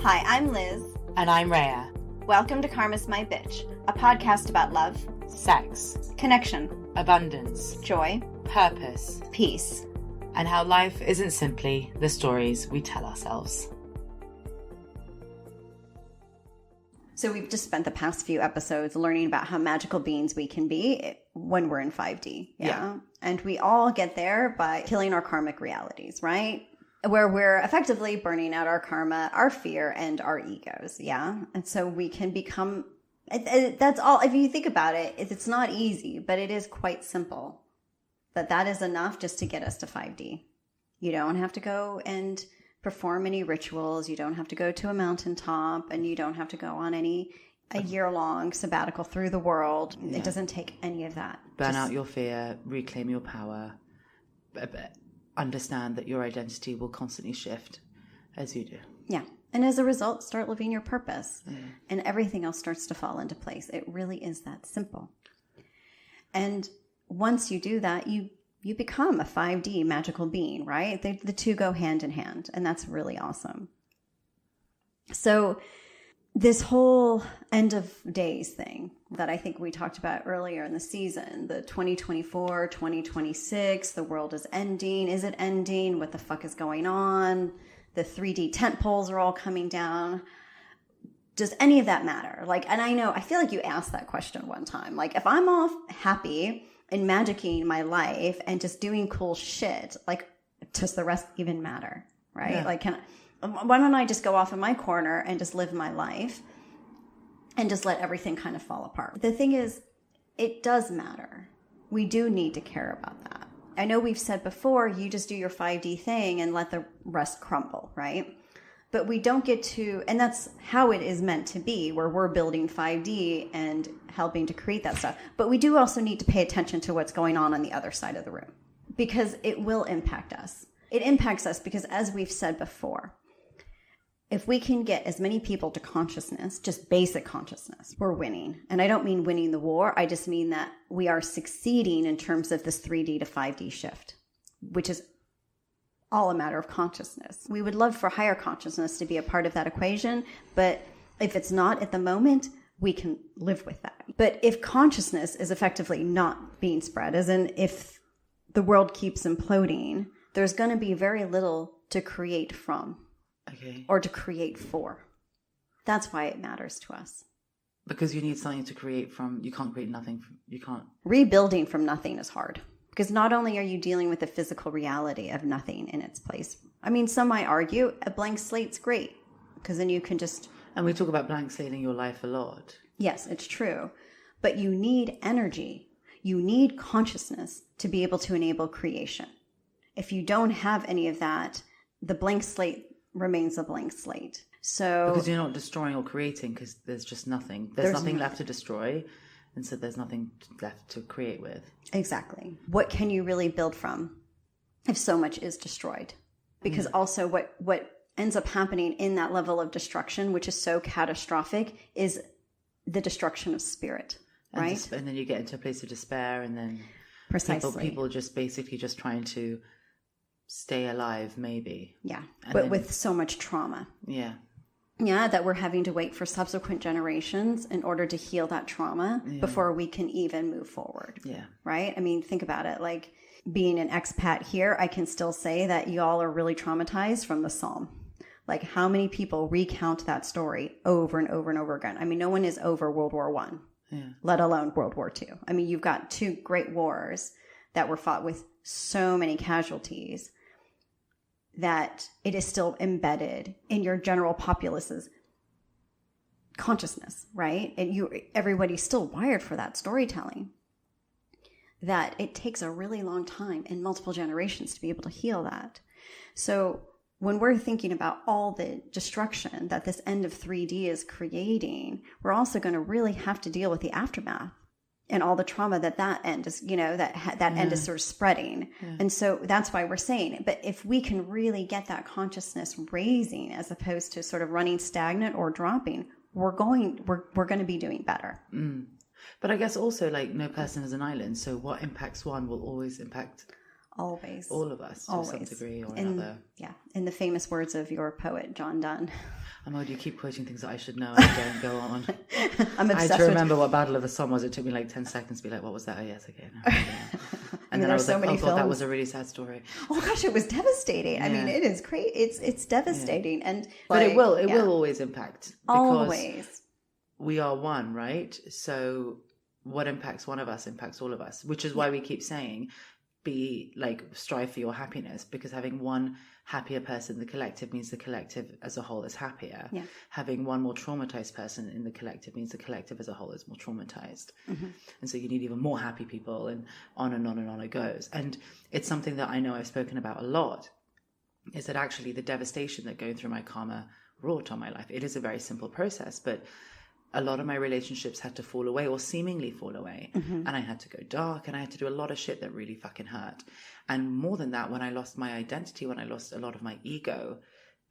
Hi, I'm Liz. And I'm Rhea. Welcome to Karma's My Bitch, a podcast about love, Sex, connection, abundance, joy, purpose, peace, and how life isn't simply the stories we tell ourselves. So we've just spent the past few episodes learning about how magical beings we can be when we're in 5D. Yeah. And we all get there by killing our karmic realities, right? Where we're effectively burning out our karma, our fear, and our egos. Yeah. And so we can become, that's all. If you think about it, it's not easy, but it is quite simple. That is enough just to get us to 5D. You don't have to go and perform any rituals. You don't have to go to a mountaintop, and you don't have to go on a year-long sabbatical through the world. Yeah. It doesn't take any of that. Burn out your fear, reclaim your power, understand that your identity will constantly shift as you do. Yeah. And as a result, start living your purpose. And everything else starts to fall into place. It really is that simple. And once you do that, you become a 5D magical being, right? The two go hand in hand, and that's really awesome. So this whole end of days thing that I think we talked about earlier in the season, the 2024, 2026, the world is ending. Is it ending? What the fuck is going on? The 3D tent poles are all coming down. Does any of that matter? And I feel like you asked that question one time. If I'm all happy and magicking my life and just doing cool shit, does the rest even matter? Right? Yeah. Why don't I just go off in my corner and just live my life and just let everything kind of fall apart? The thing is, it does matter. We do need to care about that. I know we've said before, you just do your 5D thing and let the rest crumble, right? But we don't get to, and that's how it is meant to be, where we're building 5D and helping to create that stuff. But we do also need to pay attention to what's going on the other side of the room, because it will impact us. It impacts us because, as we've said before, if we can get as many people to consciousness, just basic consciousness, we're winning. And I don't mean winning the war. I just mean that we are succeeding in terms of this 3D to 5D shift, which is all a matter of consciousness. We would love for higher consciousness to be a part of that equation, but if it's not at the moment, we can live with that. But if consciousness is effectively not being spread, as in if the world keeps imploding, there's going to be very little to create from. Okay. Or to create for. That's why it matters to us. Because you need something to create from. You can't create nothing. You can't. Rebuilding from nothing is hard. Because not only are you dealing with the physical reality of nothing in its place. I mean, some might argue a blank slate's great. Because then you can just... And we talk about blank slating your life a lot. Yes, it's true. But you need energy. You need consciousness to be able to enable creation. If you don't have any of that, the blank slate remains a blank slate. So because you're not destroying or creating, because there's just nothing. There's nothing left to destroy, and so there's nothing left to create with. Exactly. What can you really build from if so much is destroyed? Because also what ends up happening in that level of destruction, which is so catastrophic, is the destruction of spirit, right? And then you get into a place of despair, and then precisely people just basically just trying to stay alive, maybe. Yeah, but with so much trauma. Yeah, that we're having to wait for subsequent generations in order to heal that trauma before we can even move forward. Yeah. Right? I mean, think about it. Being an expat here, I can still say that y'all are really traumatized from the Psalm. How many people recount that story over and over and over again? I mean, no one is over World War I, let alone World War II. I mean, you've got two great wars that were fought with so many casualties that it is still embedded in your general populace's consciousness, right? And everybody's still wired for that storytelling. That it takes a really long time and multiple generations to be able to heal that. So when we're thinking about all the destruction that this end of 3D is creating, we're also going to really have to deal with the aftermath. And all the trauma that end is, that end is sort of spreading. Yeah. And so that's why we're saying it. But if we can really get that consciousness raising as opposed to sort of running stagnant or dropping, we're going to be doing better. But I guess also no person is an island. So what impacts one will always impact Always. All of us, to some degree or another. Yeah. In the famous words of your poet, John Donne. You keep quoting things that I should know and don't go on. I'm obsessed I had to remember what Battle of the Somme was. It took me like 10 seconds to be like, what was that? Oh, yes, okay. No, yeah. And then I was like, oh, God, that was a really sad story. Oh, gosh, it was devastating. Yeah. I mean, it is great. It's devastating. Yeah. But it will always impact. Always. We are one, right? So what impacts one of us impacts all of us, which is why we keep saying, strive for your happiness, because having one happier person in the collective means the collective as a whole is happier. Yeah. Having one more traumatized person in the collective means the collective as a whole is more traumatized. Mm-hmm. And so you need even more happy people, and on and on and on it goes. And it's something that I know I've spoken about a lot, is that actually the devastation that going through my karma wrought on my life, it is a very simple process, but a lot of my relationships had to fall away, or seemingly fall away. Mm-hmm. And I had to go dark, and I had to do a lot of shit that really fucking hurt. And more than that, when I lost my identity, when I lost a lot of my ego,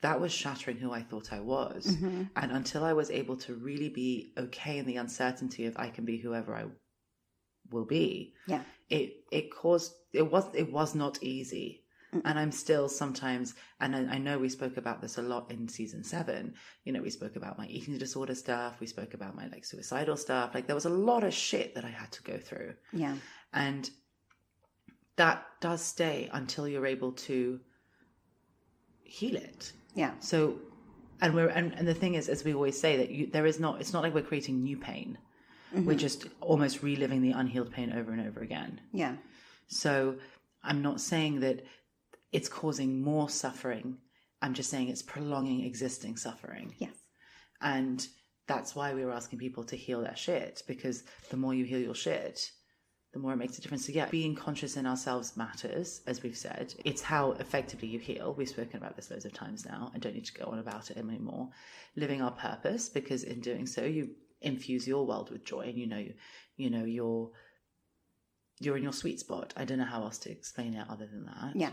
that was shattering who I thought I was. Mm-hmm. And until I was able to really be okay in the uncertainty of I can be whoever I will be, it was not easy. And I'm still sometimes, and I know we spoke about this a lot in season 7, we spoke about my eating disorder stuff. We spoke about my suicidal stuff. There was a lot of shit that I had to go through. Yeah. And that does stay until you're able to heal it. Yeah. So, and the thing is, as we always say, that it's not like we're creating new pain. Mm-hmm. We're just almost reliving the unhealed pain over and over again. Yeah. So I'm not saying that it's causing more suffering. I'm just saying it's prolonging existing suffering. Yes. And that's why we were asking people to heal their shit, because the more you heal your shit, the more it makes a difference. So yeah, being conscious in ourselves matters, as we've said. It's how effectively you heal. We've spoken about this loads of times now. I don't need to go on about it anymore. Living our purpose, because in doing so, you infuse your world with joy, and you're in your sweet spot. I don't know how else to explain it other than that. Yeah.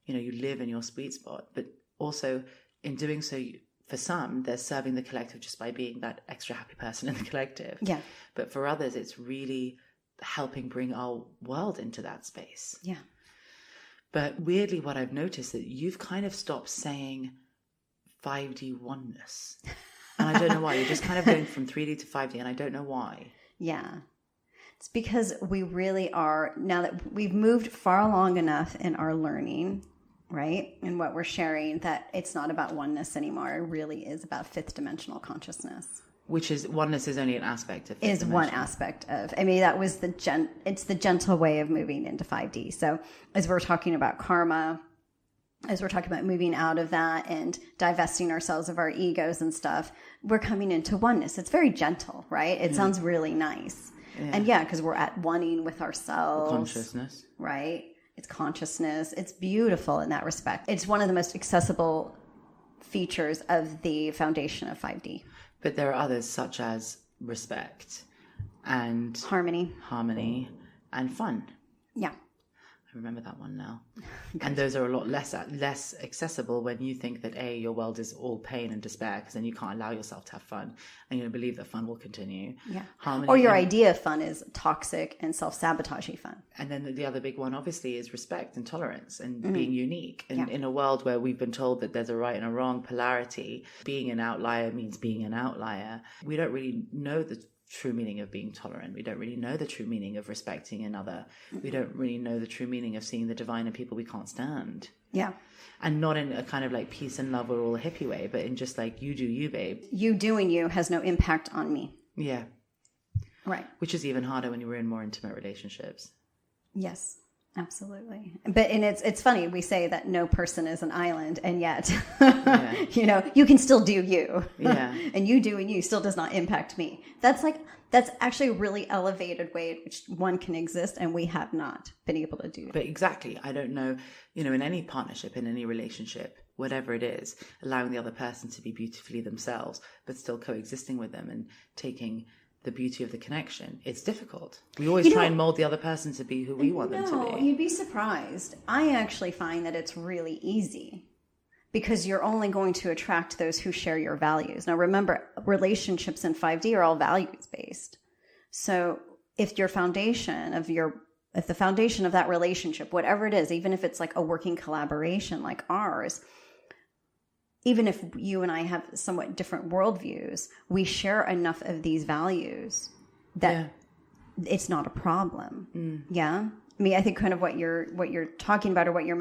You live in your sweet spot, but also in doing so, for some, they're serving the collective just by being that extra happy person in the collective. Yeah. But for others, it's really helping bring our world into that space. Yeah. But weirdly, what I've noticed that you've kind of stopped saying 5D oneness. And I don't know why. You're just kind of going from 3D to 5D, and I don't know why. Yeah. It's because we really are, now that we've moved far along enough in our learning, right? And what we're sharing, that it's not about oneness anymore. It really is about fifth dimensional consciousness. Which is, oneness is only an aspect of fifth dimension. One aspect of, that was it's the gentle way of moving into 5D. So as we're talking about karma, as we're talking about moving out of that and divesting ourselves of our egos and stuff, we're coming into oneness. It's very gentle, right? It sounds really nice. Yeah. And because we're at one with ourselves. Consciousness. Right? It's consciousness. It's beautiful in that respect. It's one of the most accessible features of the foundation of 5D. But there are others, such as respect and harmony and fun. Yeah. I remember that one now. And those are a lot less accessible when you think that your world is all pain and despair, because then you can't allow yourself to have fun, and you believe that fun will continue. Yeah. Harmony, or your idea of fun is toxic and self-sabotaging fun. And then the other big one, obviously, is respect and tolerance and being unique. And in a world where we've been told that there's a right and a wrong polarity, being an outlier means being an outlier. We don't really know the true meaning of being tolerant. We don't really know the true meaning of respecting another. We don't really know the true meaning of seeing the divine in people we can't stand. Yeah. And not in a kind of like peace and love or all a hippie way, but in just like, you do you, babe. You doing you has no impact on me. Yeah. Right. Which is even harder when you were in more intimate relationships. Yes. Absolutely. But it's funny, we say that no person is an island, and yet you can still do you. Yeah. And you doing you still does not impact me. That's actually a really elevated way in which one can exist, and we have not been able to do that. But exactly. I don't know, in any partnership, in any relationship, whatever it is, allowing the other person to be beautifully themselves, but still coexisting with them and taking the beauty of the connection. It's difficult. We always try and mold the other person to be who we want them to be. No, you'd be surprised. I actually find that it's really easy, because you're only going to attract those who share your values. Now remember, relationships in 5D are all values based. So if your foundation of your if the foundation of that relationship, whatever it is, even if it's like a working collaboration like ours, even if you and I have somewhat different worldviews, we share enough of these values that it's not a problem. Yeah. I mean, I think kind of what you're talking about, or what you're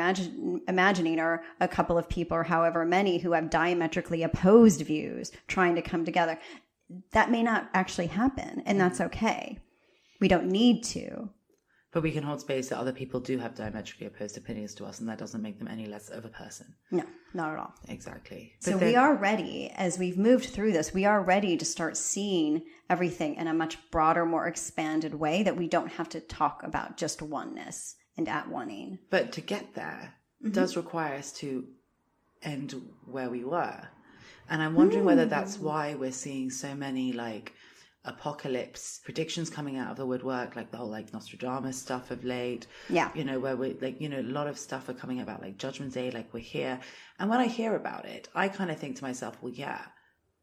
imagining, are a couple of people, or however many, who have diametrically opposed views trying to come together. That may not actually happen, and that's okay. We don't need to. But we can hold space that other people do have diametrically opposed opinions to us, and that doesn't make them any less of a person. No, not at all. Exactly. So we are ready, as we've moved through this, we are ready to start seeing everything in a much broader, more expanded way, that we don't have to talk about just oneness and at one-ing. But to get there does require us to end where we were. And I'm wondering whether that's why we're seeing so many like apocalypse predictions coming out of the woodwork, like the whole like Nostradamus stuff of late. Yeah. You know, where we like, you know, a lot of stuff are coming about like Judgment Day, like we're here. And when I hear about it, I kind of think to myself, well, yeah,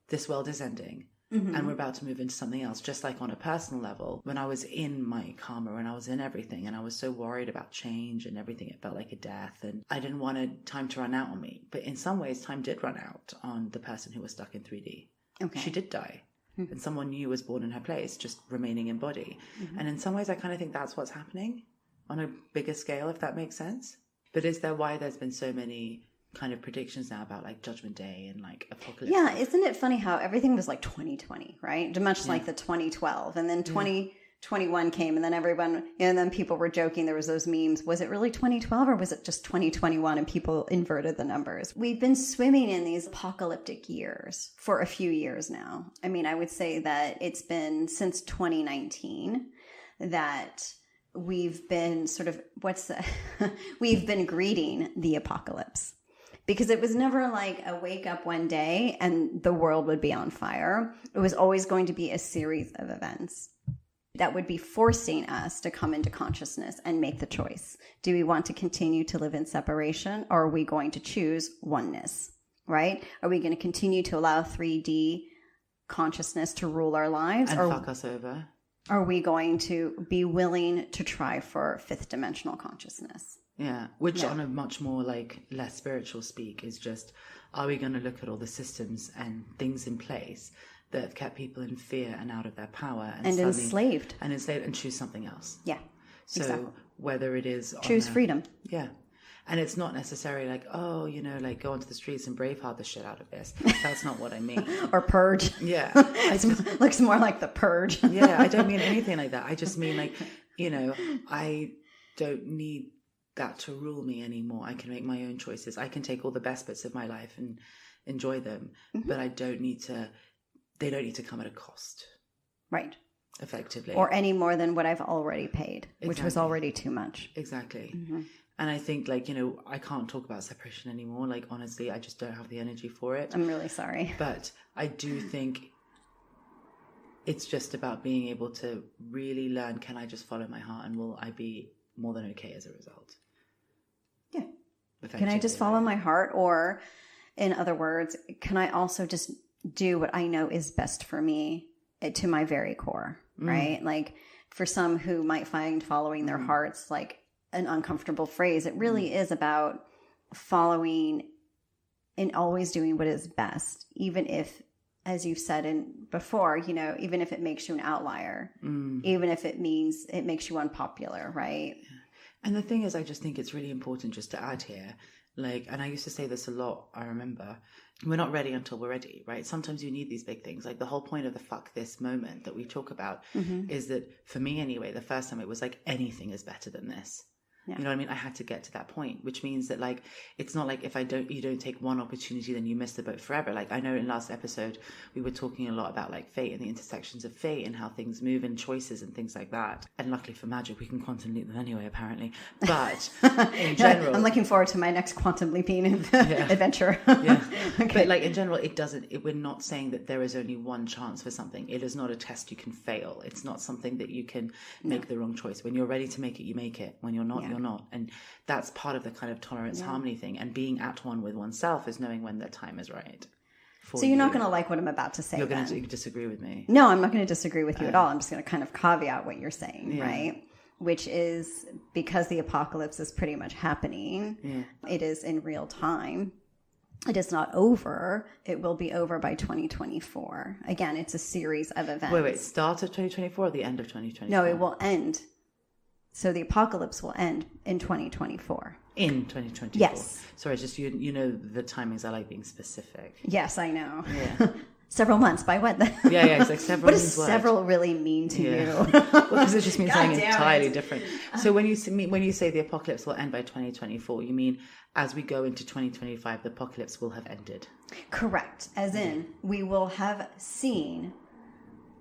this world is ending. And we're about to move into something else. Just like on a personal level, when I was in my karma and I was in everything, and I was so worried about change and everything, it felt like a death, and I didn't want time to run out on me. But in some ways, time did run out on the person who was stuck in 3D. Okay. She did die. And someone new was born in her place, just remaining in body. And in some ways, I kind of think that's what's happening on a bigger scale, if that makes sense. But is there why there's been so many kind of predictions now about like Judgment Day and like Apocalyptic? Yeah, isn't it funny how everything was like 2020, right? Much like the 2012, and then 2021 came, and then everyone, and then people were joking. There was those memes. Was it really 2012 or was it just 2021? And people inverted the numbers. We've been swimming in these apocalyptic years for a few years now. I mean, I would say that it's been since 2019 that we've been sort of we've been greeting the apocalypse. Because it was never like a wake up one day and the world would be on fire. It was always going to be a series of events that would be forcing us to come into consciousness and make the choice. Do we want to continue to live in separation, or are we going to choose oneness, right? Are we going to continue to allow 3D consciousness to rule our lives? And or fuck us over? Are we going to be willing to try for fifth dimensional consciousness? Yeah, which on a much more like less spiritual speak is just, are we going to look at all the systems and things in place that have kept people in fear and out of their power and enslaved and choose something else? Yeah. So exactly. Whether it is choose freedom. Yeah. And it's not necessarily like, oh, you know, like go onto the streets and Braveheart the shit out of this. That's not what I mean. Or purge. Yeah. It looks more like the purge. Yeah, I don't mean anything like that. I just mean like, you know, I don't need that to rule me anymore. I can make my own choices. I can take all the best bits of my life and enjoy them, but they don't need to come at a cost. Right. Effectively. Or any more than what I've already paid, which was already too much. Exactly. And I think, like, you know, I can't talk about separation anymore. Like, honestly, I just don't have the energy for it. I'm really sorry. But I do think it's just about being able to really learn, can I just follow my heart, and will I be more than okay as a result? Yeah. Can I just follow my heart? Or, in other words, can I also just do what I know is best for me to my very core, right? Like, for some who might find following their hearts like an uncomfortable phrase, it really is about following and always doing what is best, even if, as you've said before, you know, even if it makes you an outlier, even if it means it makes you unpopular, right? And the thing is, I just think it's really important just to add here, like, and I used to say this a lot, I remember, we're not ready until we're ready, right? Sometimes you need these big things. Like, the whole point of the fuck this moment that we talk about is that, for me anyway, the first time it was like, anything is better than this. Yeah. You know what I mean? I had to get to that point, which means that, like, it's not like if you don't take one opportunity, then you miss the boat forever. Like, I know in last episode, we were talking a lot about like fate and the intersections of fate and how things move and choices and things like that. And luckily for magic, we can quantum leap them anyway, apparently. But in general, I'm looking forward to my next quantum leaping adventure. Yeah. Okay. But like in general, we're not saying that there is only one chance for something. It is not a test you can fail. It's not something that you can make the wrong choice. When you're ready to make it, you make it. When you're not, you're not. And that's part of the kind of tolerance harmony thing. And being at one with oneself is knowing when the time is right. So you're not going to like what I'm about to say. You're going to disagree with me. No, I'm not going to disagree with you at all. I'm just going to kind of caveat what you're saying, right? which is because the apocalypse is pretty much happening. Yeah. It is in real time. It is not over. It will be over by 2024. Again, it's a series of events. Wait. Start of 2024 or the end of 2024? No, it will end. So the apocalypse will end in 2024. In 2024? Yes. Sorry, just you know the timings. I like being specific. Yes, I know. Yeah. Several months. By what then? Yeah, it's like several. What does several really mean to you? Well, because it just means something entirely different. So when you say the apocalypse will end by 2024, you mean as we go into 2025, the apocalypse will have ended? Correct. As in, we will have seen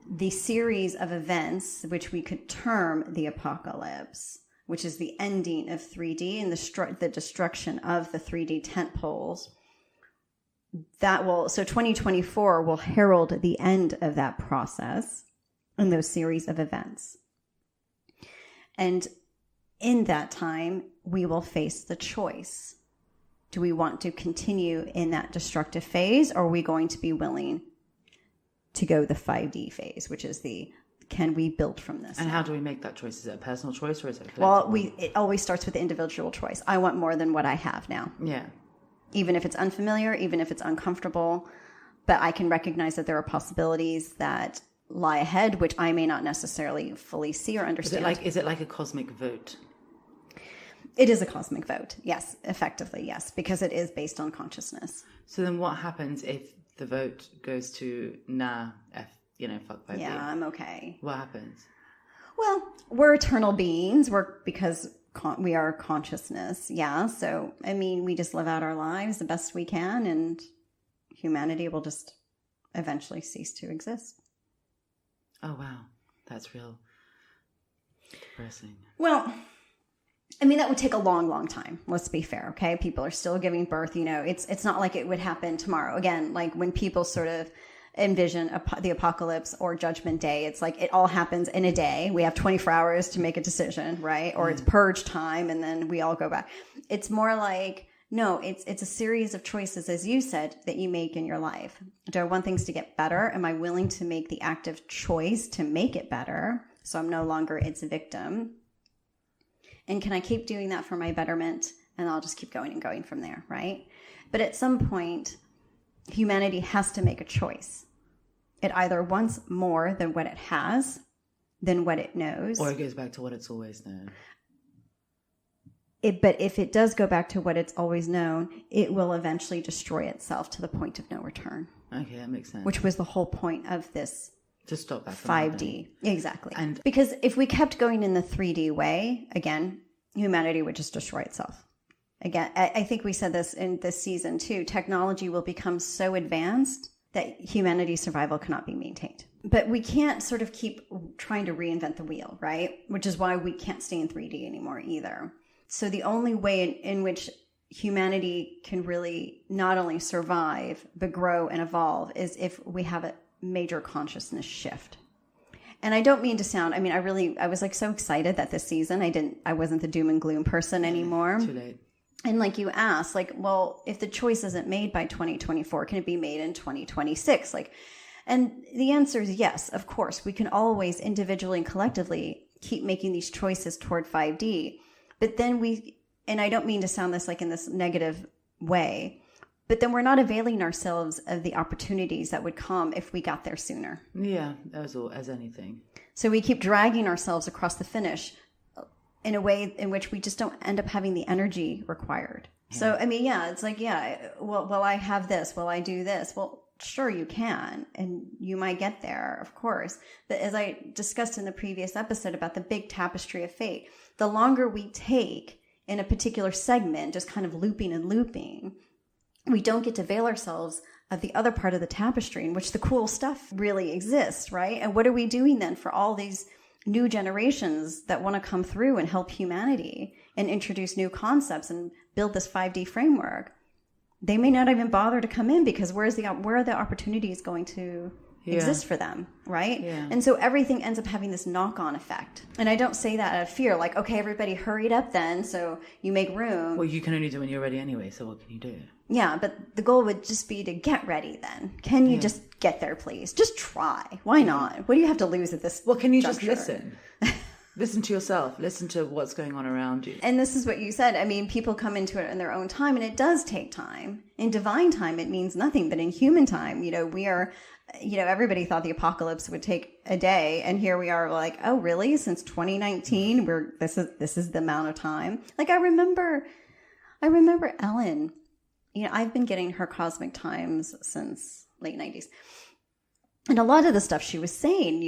the series of events which we could term the apocalypse, which is the ending of 3D and the destruction of the 3D tent poles. So 2024 will herald the end of that process and those series of events. And in that time, we will face the choice. Do we want to continue in that destructive phase, or are we going to be willing to go the 5D phase, which is can we build from this? And how do we make that choice? Is it a personal choice or is it a collective? Well, it always starts with the individual choice. I want more than what I have now. Yeah. Even if it's unfamiliar, even if it's uncomfortable, but I can recognize that there are possibilities that lie ahead, which I may not necessarily fully see or understand. Is it like a cosmic vote? It is a cosmic vote. Yes, effectively, yes, because it is based on consciousness. So then what happens if the vote goes to fuck 5D? Yeah, I'm okay. What happens? Well, we're eternal beings. Because we are consciousness. Yeah. So, we just live out our lives the best we can, and humanity will just eventually cease to exist. Oh, wow. That's real depressing. Well, that would take a long, long time. Let's be fair. Okay. People are still giving birth. It's not like it would happen tomorrow. Again, like when people sort of envision the apocalypse or judgment day, it's like it all happens in a day. We have 24 hours to make a decision, right? Or it's purge time and then we all go back. It's more like, no, it's a series of choices, as you said, that you make in your life. Do I want things to get better? Am I willing to make the active choice to make it better, so I'm no longer its victim? And can I keep doing that for my betterment? And I'll just keep going and going from there, right? But at some point, humanity has to make a choice. It either wants more than what it has, than what it knows. Or it goes back to what it's always known. But if it does go back to what it's always known, it will eventually destroy itself to the point of no return. Okay, that makes sense. Which was the whole point of this to stop that 5D. Exactly. And because if we kept going in the 3D way, again, humanity would just destroy itself. Again, I think we said this in this season too. Technology will become so advanced that humanity's survival cannot be maintained. But we can't sort of keep trying to reinvent the wheel, right? Which is why we can't stay in 3D anymore either. So the only way in which humanity can really not only survive, but grow and evolve is if we have a major consciousness shift. And I don't mean to sound, I was like so excited that this season, I wasn't the doom and gloom person anymore. Too late. And like you asked, like, well, if the choice isn't made by 2024, can it be made in 2026? And the answer is yes, of course. We can always individually and collectively keep making these choices toward 5D. But then and I don't mean to sound this like in this negative way, but then we're not availing ourselves of the opportunities that would come if we got there sooner. Yeah, as anything. So we keep dragging ourselves across the finish in a way in which we just don't end up having the energy required. Yeah. So, it's like, will I have this? Will I do this? Well, sure you can, and you might get there, of course. But as I discussed in the previous episode about the big tapestry of fate, the longer we take in a particular segment, just kind of looping and looping, we don't get to avail ourselves of the other part of the tapestry in which the cool stuff really exists, right? And what are we doing then for all these new generations that want to come through and help humanity and introduce new concepts and build this 5D framework? They may not even bother to come in because where are the opportunities going to exist for them, right? Yeah. And so everything ends up having this knock-on effect. And I don't say that out of fear, like, okay, everybody hurry it up then so you make room. Well, you can only do when you're ready anyway, so what can you do? Yeah, but the goal would just be to get ready then. Can you just get there, please? Just try. Why not? What do you have to lose at this Well, can you juncture? just listen? Listen to yourself. Listen to what's going on around you. And this is what you said. I mean, people come into it in their own time, and it does take time. In divine time, it means nothing. But in human time, we are, everybody thought the apocalypse would take a day. And here we are like, oh, really? Since 2019, this is the amount of time. Like, I remember Ellen, I've been getting her cosmic times since late 90s. And a lot of the stuff she was saying,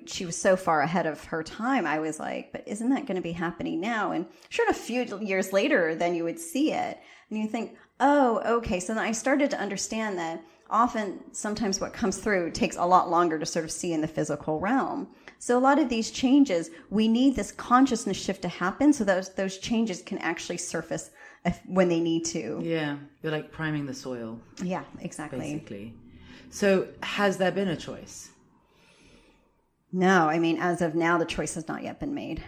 she was so far ahead of her time. I was like, but isn't that going to be happening now? And sure, a few years later, then you would see it. And you think, oh, okay. So then I started to understand that sometimes what comes through takes a lot longer to sort of see in the physical realm. So a lot of these changes, we need this consciousness shift to happen so those changes can actually surface when they need to. Yeah. You're like priming the soil. Yeah, exactly. Basically. So has there been a choice? No, I mean, as of now, the choice has not yet been made.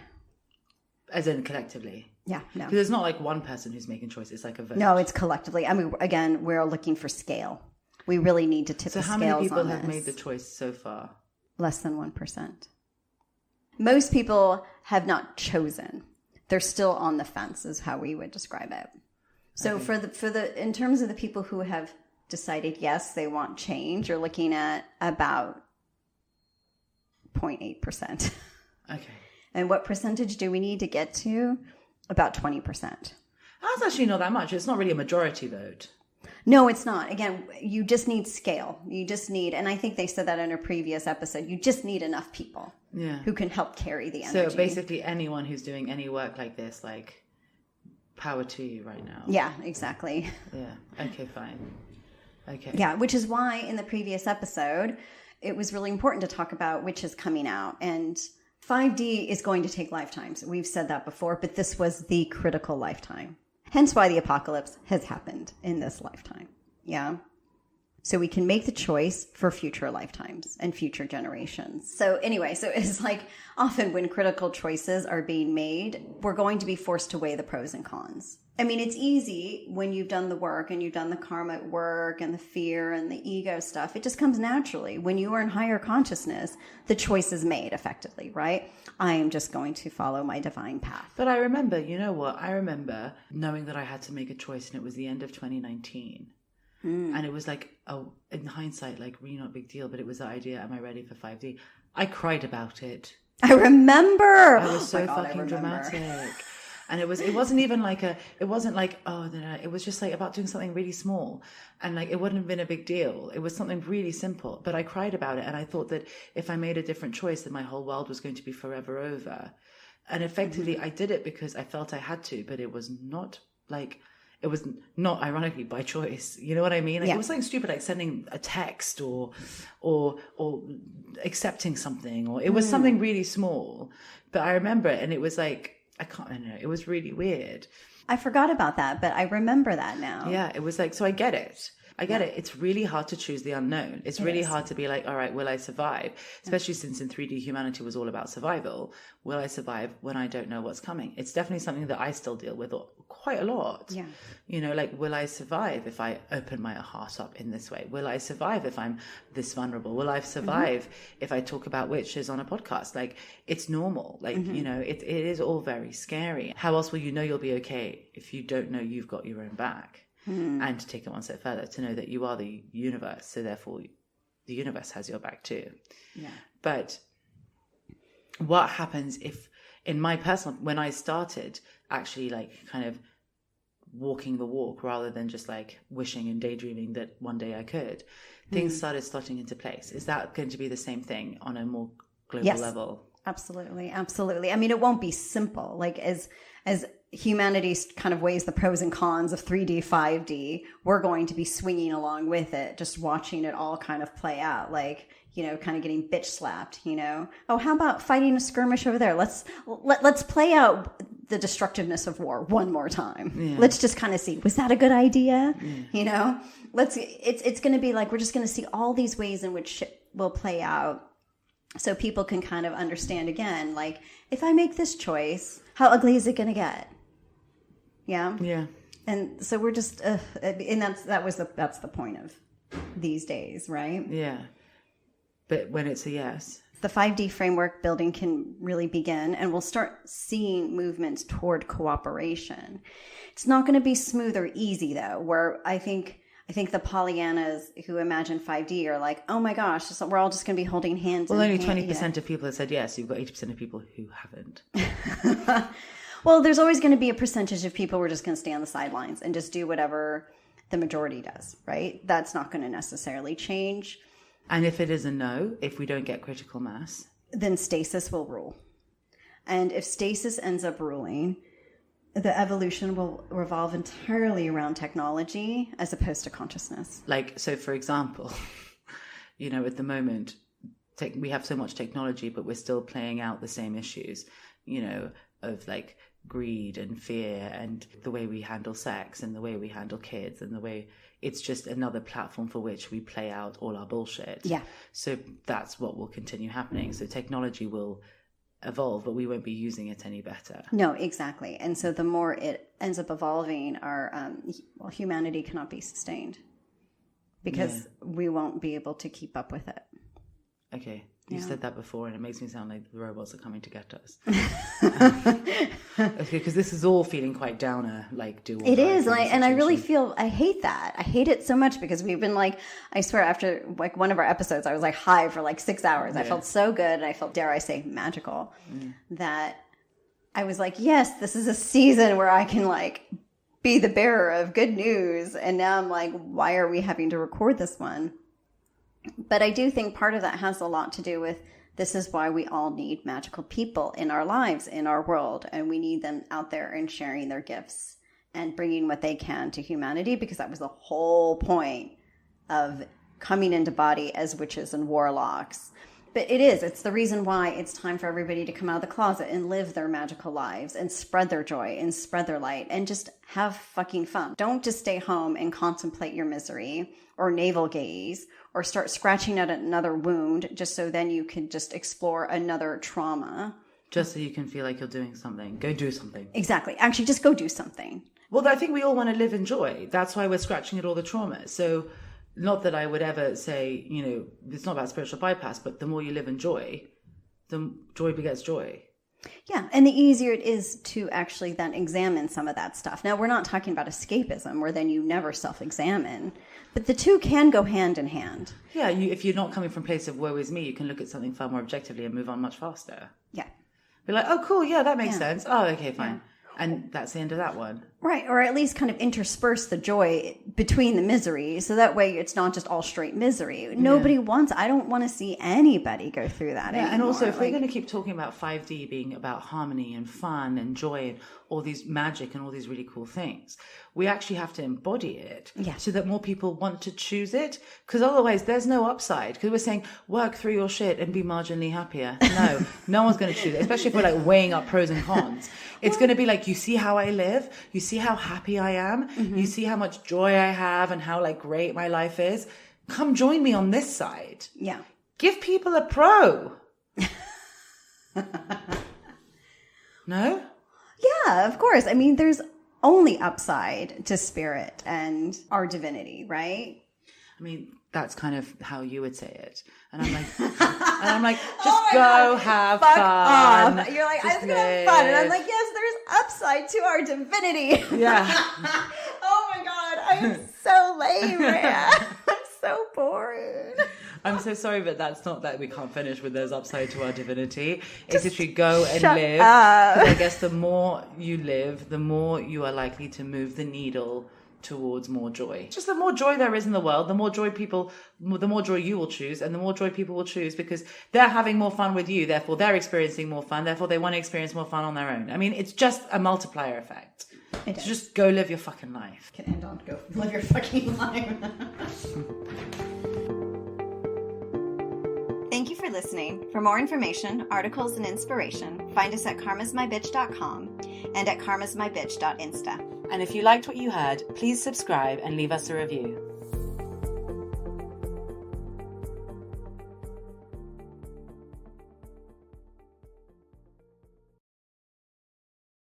As in collectively? Yeah, no. Because it's not like one person who's making choice. It's like a vote. No, it's collectively. I mean, again, we're looking for scale. We really need to tip the scales on this. So how many people have made the choice so far? Less than 1%. Most people have not chosen. They're still on the fence is how we would describe it. So okay. In terms of the people who have decided yes, they want change, you're looking at about 0.8%. Okay. And what percentage do we need to get to? About 20%. That's actually not that much. It's not really a majority vote. No, it's not. Again, you just need scale. You just need, and I think they said that in a previous episode, you just need enough people who can help carry the energy. So basically anyone who's doing any work like this, like, power to you right now. Yeah, exactly. Yeah. Okay, fine. Okay. Yeah, which is why in the previous episode, it was really important to talk about which is coming out. And 5D is going to take lifetimes. We've said that before, but this was the critical lifetime. Hence why the apocalypse has happened in this lifetime. Yeah. So we can make the choice for future lifetimes and future generations. So anyway, so it's like often when critical choices are being made, we're going to be forced to weigh the pros and cons. I mean, it's easy when you've done the work and you've done the karma work and the fear and the ego stuff. It just comes naturally. When you are in higher consciousness, the choice is made effectively, right? I am just going to follow my divine path. But I remember, you know what? I remember knowing that I had to make a choice, and it was the end of 2019. And it was like, in hindsight, like really not a big deal, but it was the idea, am I ready for 5D? I cried about it. I remember. I was so fucking dramatic. And it wasn't even like it wasn't like, oh, no, it was just like about doing something really small. And like, it wouldn't have been a big deal. It was something really simple, but I cried about it. And I thought that if I made a different choice, then my whole world was going to be forever over. And effectively I did it because I felt I had to, but it was not ironically by choice. You know what I mean? Like, it was something stupid, like sending a text or accepting something, or it was something really small. But I remember it, and it was like, I don't know, it was really weird. I forgot about that, but I remember that now. Yeah, it was like, so I get it. It's really hard to choose the unknown. It's really hard to be like, all right, will I survive? Especially since in 3D humanity was all about survival. Will I survive when I don't know what's coming? It's definitely something that I still deal with quite a lot. Yeah. You know, like, will I survive if I open my heart up in this way? Will I survive if I'm this vulnerable? Will I survive if I talk about witches on a podcast? Like, it's normal. Like, you know, it is all very scary. How else will you know you'll be okay if you don't know you've got your own back? And to take it one step further, to know that you are the universe, so therefore the universe has your back too. Yeah. But what happens if, in my personal, when I started actually like kind of walking the walk rather than just like wishing and daydreaming that one day I could, things started slotting into place. Is that going to be the same thing on a more global level? Absolutely. I mean, it won't be simple. Like as humanity kind of weighs the pros and cons of 3D, 5D, we're going to be swinging along with it, just watching it all kind of play out, like, you know, kind of getting bitch slapped, you know. Oh, how about fighting a skirmish over there? Let's play out the destructiveness of war one more time. Yeah. Let's just kind of see, was that a good idea? Yeah. You know, it's going to be like, we're just going to see all these ways in which shit will play out. So people can kind of understand again, like, if I make this choice, how ugly is it going to get? Yeah. Yeah. And so we're just, and that's the point of these days, right? Yeah. But when it's a yes. the 5D framework building can really begin, and we'll start seeing movements toward cooperation. It's not going to be smooth or easy, though, where I think the Pollyannas who imagine 5D are like, oh my gosh, so we're all just going to be holding hands. Well, only 20% of people have said yes. You've got 80% of people who haven't. Well, there's always going to be a percentage of people who are just going to stay on the sidelines and just do whatever the majority does, right? That's not going to necessarily change. And if it is a no, if we don't get critical mass, then stasis will rule. And if stasis ends up ruling, the evolution will revolve entirely around technology as opposed to consciousness. Like, so for example, at the moment, we have so much technology, but we're still playing out the same issues, of like greed and fear and the way we handle sex and the way we handle kids and the way it's just another platform for which we play out all our bullshit. Yeah. So that's what will continue happening. So technology will evolve, but we won't be using it any better. No, exactly. And so the more it ends up evolving, our humanity cannot be sustained because we won't be able to keep up with it. Okay. You said that before, and it makes me sound like the robots are coming to get us. Okay, because this is all feeling quite downer, like do all. It is, and I really feel I hate that. I hate it so much because we've been like, I swear, after like one of our episodes, I was like high for like 6 hours. Yeah. I felt so good, and I felt, dare I say, magical. That I was like, yes, this is a season where I can like be the bearer of good news, and now I'm like, why are we having to record this one? But I do think part of that has a lot to do with this is why we all need magical people in our lives, in our world. And we need them out there and sharing their gifts and bringing what they can to humanity, because that was the whole point of coming into body as witches and warlocks. But it's the reason why it's time for everybody to come out of the closet and live their magical lives and spread their joy and spread their light and just have fucking fun. Don't just stay home and contemplate your misery or navel gaze or start scratching at another wound just so then you can just explore another trauma. Just so you can feel like you're doing something. Go do something. Exactly. Actually, just go do something. Well, I think we all want to live in joy. That's why we're scratching at all the trauma. So not that I would ever say, it's not about spiritual bypass, but the more you live in joy, the joy begets joy. Yeah, and the easier it is to actually then examine some of that stuff. Now, we're not talking about escapism, where then you never self-examine, but the two can go hand in hand. Yeah, if you're not coming from a place of woe is me, you can look at something far more objectively and move on much faster. Yeah. Be like, oh, cool, yeah, that makes sense. Oh, okay, fine. Yeah. And that's the end of that one. Right, or at least kind of intersperse the joy between the misery, so that way it's not just all straight misery. Nobody wants, I don't want to see anybody go through that anymore. And also, if we're going to keep talking about 5D being about harmony and fun and joy and all these magic and all these really cool things, we actually have to embody it so that more people want to choose it, because otherwise there's no upside, because we're saying work through your shit and be marginally happier. No one's going to choose it, especially if we're like weighing up pros and cons. It's going to be like, you see how I live, you see how happy I am, you see how much joy I have and how like great my life is. Come join me on this side. Yeah. Give people a pro. No? Yeah, of course. I mean, there's only upside to spirit and our divinity, right? I mean, that's kind of how you would say it. And I'm like, just go have fun. Off. You're like, I was going to have fun. And I'm like, yes, there's upside to our divinity. Yeah. Oh my God, I am so lame, man. I'm so boring. I'm so sorry, but that's not that we can't finish with there's upside to our divinity. It's if you go and live. I guess the more you live, the more you are likely to move the needle towards more joy. Just the more joy there is in the world, the more joy you will choose, and the more joy people will choose, because they're having more fun with you, therefore they're experiencing more fun, therefore they want to experience more fun on their own. I mean, it's just a multiplier effect. So just go live your fucking life. Can end on go live your fucking life. Thank you for listening. For more information, articles, and inspiration, find us at karmasmybitch.com and at karmasmybitch.insta. And if you liked what you heard, please subscribe and leave us a review.